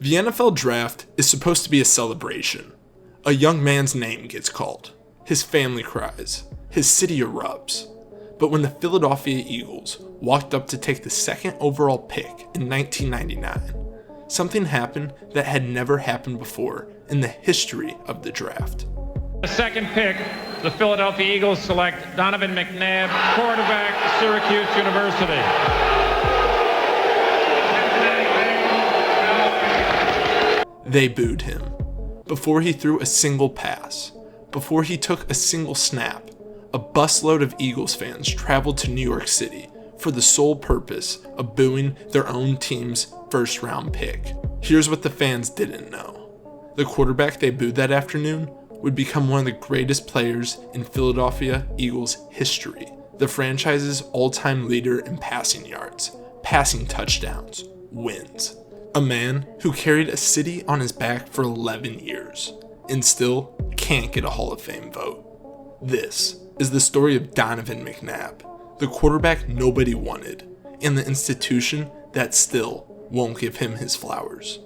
The NFL draft is supposed to be a celebration. A young man's name gets called. His family cries. His city erupts. But when the Philadelphia Eagles walked up to take the second overall pick in 1999, something happened that had never happened before in the history of the draft. The second pick, the Philadelphia Eagles select Donovan McNabb, quarterback, Syracuse University. They booed him. Before he threw a single pass, before he took a single snap, a busload of Eagles fans traveled to New York City for the sole purpose of booing their own team's first-round pick. Here's what the fans didn't know. The quarterback they booed that afternoon would become one of the greatest players in Philadelphia Eagles history, the franchise's all-time leader in passing yards, passing touchdowns, wins. A man who carried a city on his back for 11 years and still can't get a Hall of Fame vote. This is the story of Donovan McNabb, the quarterback nobody wanted, and the institution that still won't give him his flowers.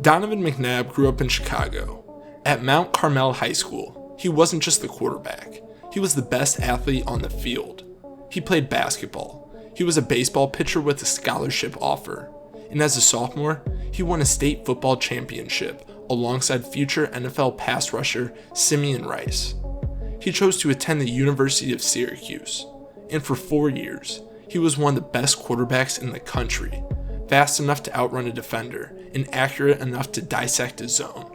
Donovan McNabb grew up in Chicago. At Mount Carmel High School, he wasn't just the quarterback, he was the best athlete on the field. He played basketball. He was a baseball pitcher with a scholarship offer. And as a sophomore, he won a state football championship alongside future NFL pass rusher Simeon Rice. He chose to attend the University of Syracuse, and for 4 years, he was one of the best quarterbacks in the country, fast enough to outrun a defender and accurate enough to dissect a zone.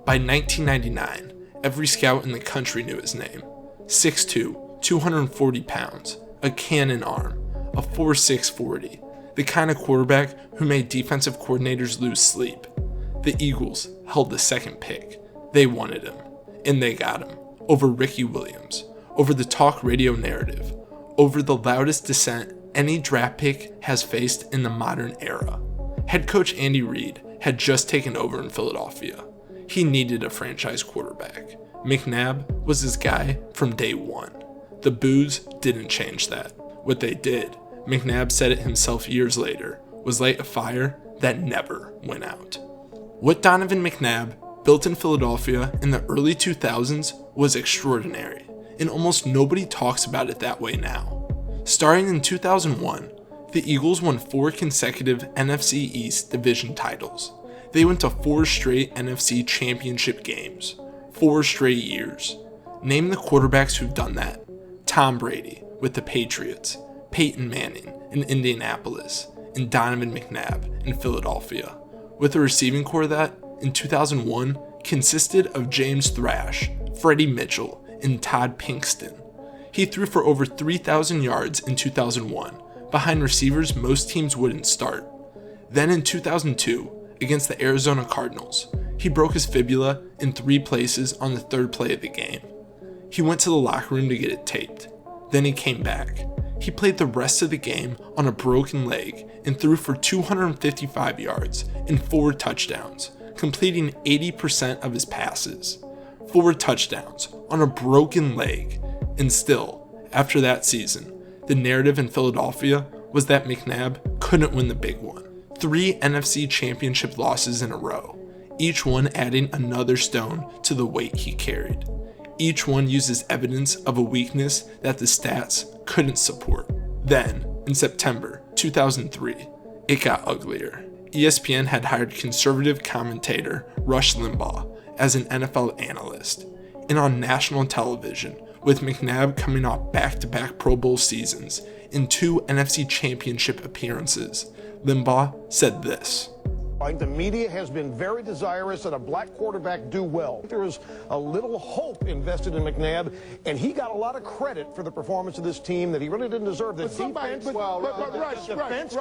By 1999, every scout in the country knew his name. 6'2", 240 pounds, a cannon arm, a 4.6 40, the kind of quarterback who made defensive coordinators lose sleep. The Eagles held the second pick. They wanted him, and they got him, over Ricky Williams, over the talk radio narrative, over the loudest dissent any draft pick has faced in the modern era. Head coach Andy Reid had just taken over in Philadelphia. He needed a franchise quarterback. McNabb was his guy from day one. The boos didn't change that. What they did, McNabb said it himself years later, was light a fire that never went out. What Donovan McNabb built in Philadelphia in the early 2000s was extraordinary, and almost nobody talks about it that way now. Starting in 2001, the Eagles won 4 consecutive NFC East division titles. They went to 4 straight NFC Championship Games, 4 straight years. Name the quarterbacks who've done that. Tom Brady with the Patriots, Peyton Manning in Indianapolis, and Donovan McNabb in Philadelphia, with a receiving core that, in 2001, consisted of James Thrash, Freddie Mitchell, and Todd Pinkston. He threw for over 3,000 yards in 2001, behind receivers most teams wouldn't start. Then in 2002, against the Arizona Cardinals, he broke his fibula in 3 places on the 3rd play of the game. He went to the locker room to get it taped. Then he came back. He played the rest of the game on a broken leg and threw for 255 yards and 4 touchdowns, completing 80% of his passes. 4 touchdowns on a broken leg. And still, after that season, the narrative in Philadelphia was that McNabb couldn't win the big one. 3 NFC Championship losses in a row, each one adding another stone to the weight he carried. Each one uses evidence of a weakness that the stats couldn't support. Then, in September 2003, it got uglier. ESPN had hired conservative commentator Rush Limbaugh as an NFL analyst, and on national television, with McNabb coming off back-to-back Pro Bowl seasons and 2 NFC Championship appearances, Limbaugh said this. The media has been very desirous that a black quarterback do well. There is a little hope invested in McNabb, and he got a lot of credit for the performance of this team that he really didn't deserve. The defense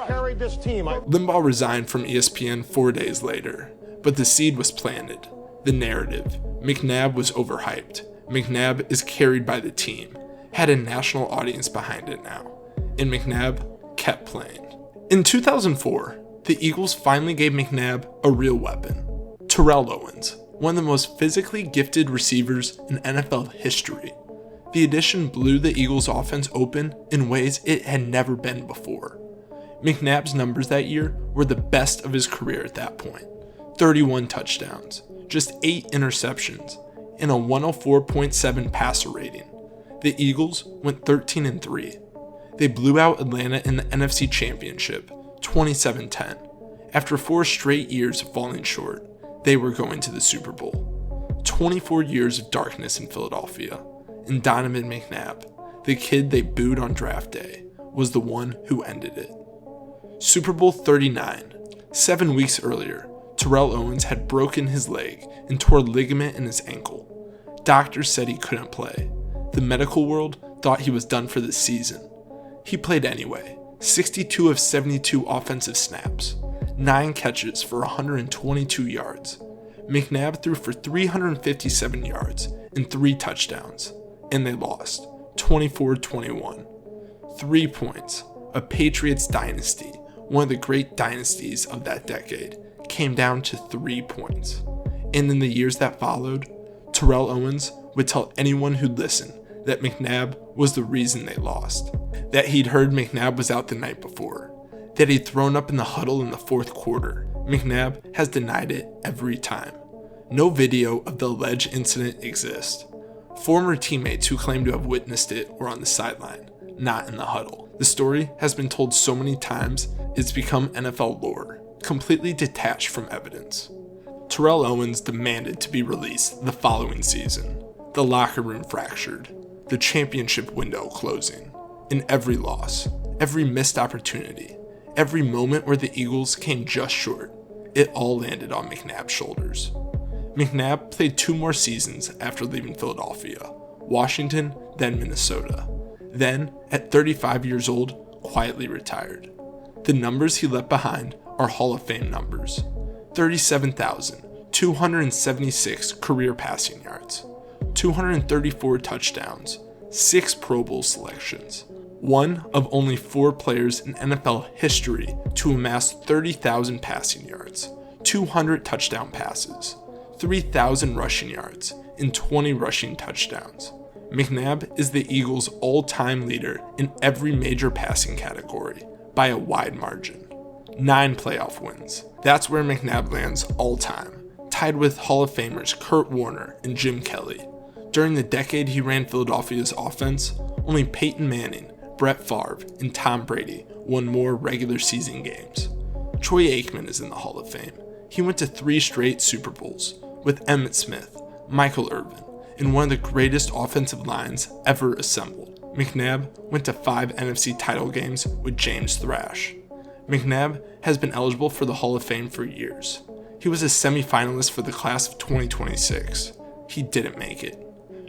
carried this team. Limbaugh resigned from ESPN 4 days later, but the seed was planted. The narrative, McNabb was overhyped. McNabb is carried by the team, had a national audience behind it now, and McNabb kept playing. In 2004, the Eagles finally gave McNabb a real weapon. Terrell Owens, one of the most physically gifted receivers in NFL history. The addition blew the Eagles' offense open in ways it had never been before. McNabb's numbers that year were the best of his career at that point. 31 touchdowns, just 8 interceptions, and a 104.7 passer rating. The Eagles went 13-3. They blew out Atlanta in the NFC Championship, 27-10. After 4 straight years of falling short, they were going to the Super Bowl. 24 years of darkness in Philadelphia, and Donovan McNabb, the kid they booed on draft day, was the one who ended it. Super Bowl 39. 7 weeks earlier, Terrell Owens had broken his leg and tore a ligament in his ankle. Doctors said he couldn't play. The medical world thought he was done for the season. He played anyway, 62 of 72 offensive snaps, 9 catches for 122 yards. McNabb threw for 357 yards and 3 touchdowns, and they lost, 24-21. 3 points. A Patriots dynasty, one of the great dynasties of that decade, came down to 3 points. And in the years that followed, Terrell Owens would tell anyone who'd listen that McNabb was the reason they lost, that he'd heard McNabb was out the night before, that he'd thrown up in the huddle in the fourth quarter. McNabb has denied it every time. No video of the alleged incident exists. Former teammates who claim to have witnessed it were on the sideline, not in the huddle. The story has been told so many times it's become NFL lore, completely detached from evidence. Terrell Owens demanded to be released the following season. The locker room fractured, the championship window closing, and every loss, every missed opportunity, every moment where the Eagles came just short, it all landed on McNabb's shoulders. McNabb played 2 more seasons after leaving Philadelphia, Washington, then Minnesota. Then, at 35 years old, quietly retired. The numbers he left behind are Hall of Fame numbers. 37,276 career passing yards, 234 touchdowns, 6 Pro Bowl selections, one of only 4 players in NFL history to amass 30,000 passing yards, 200 touchdown passes, 3,000 rushing yards, and 20 rushing touchdowns. McNabb is the Eagles' all-time leader in every major passing category by a wide margin. 9 playoff wins. That's where McNabb lands all-time, tied with Hall of Famers Kurt Warner and Jim Kelly. During the decade he ran Philadelphia's offense, only Peyton Manning, Brett Favre, and Tom Brady won more regular season games. Troy Aikman is in the Hall of Fame. He went to 3 straight Super Bowls with Emmitt Smith, Michael Irvin, and one of the greatest offensive lines ever assembled. McNabb went to 5 NFC title games with James Thrash. McNabb has been eligible for the Hall of Fame for years. He was a semi-finalist for the class of 2026. He didn't make it.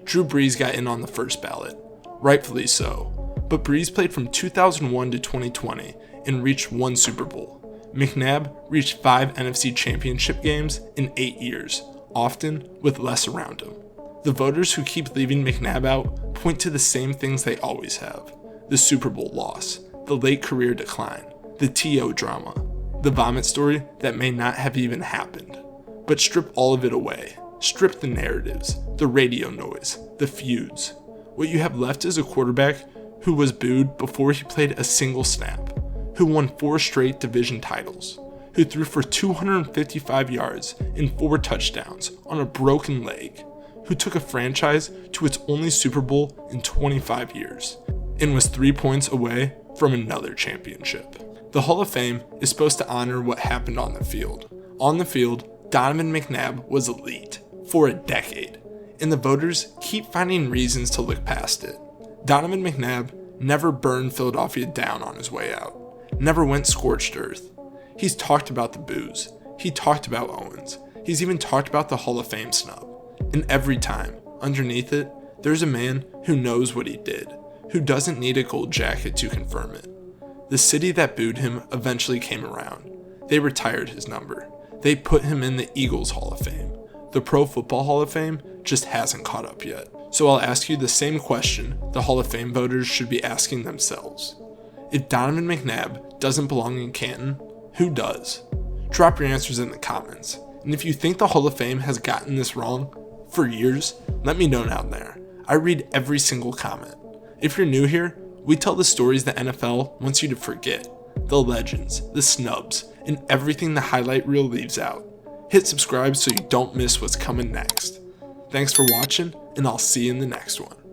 Drew Brees got in on the first ballot, rightfully so, but Brees played from 2001 to 2020 and reached 1 Super Bowl. McNabb reached 5 NFC Championship Games in 8 years, often with less around him. The voters who keep leaving McNabb out point to the same things they always have: the Super Bowl loss, the late career decline, the T.O. drama, the vomit story that may not have even happened. But strip all of it away. Strip the narratives, the radio noise, the feuds. What you have left is a quarterback who was booed before he played a single snap, who won 4 straight division titles, who threw for 255 yards and 4 touchdowns on a broken leg, who took a franchise to its only Super Bowl in 25 years, and was 3 points away from another championship. The Hall of Fame is supposed to honor what happened on the field. On the field, Donovan McNabb was elite for a decade, and the voters keep finding reasons to look past it. Donovan McNabb never burned Philadelphia down on his way out, never went scorched earth. He's talked about the boos, he talked about Owens, he's even talked about the Hall of Fame snub. And every time, underneath it, there's a man who knows what he did, who doesn't need a gold jacket to confirm it. The city that booed him eventually came around. They retired his number. They put him in the Eagles Hall of Fame. The Pro Football Hall of Fame just hasn't caught up yet. So I'll ask you the same question the Hall of Fame voters should be asking themselves. If Donovan McNabb doesn't belong in Canton, who does? Drop your answers in the comments. And if you think the Hall of Fame has gotten this wrong for years, let me know down there. I read every single comment. If you're new here, we tell the stories the NFL wants you to forget, the legends, the snubs, and everything the highlight reel leaves out. Hit subscribe so you don't miss what's coming next. Thanks for watching, and I'll see you in the next one.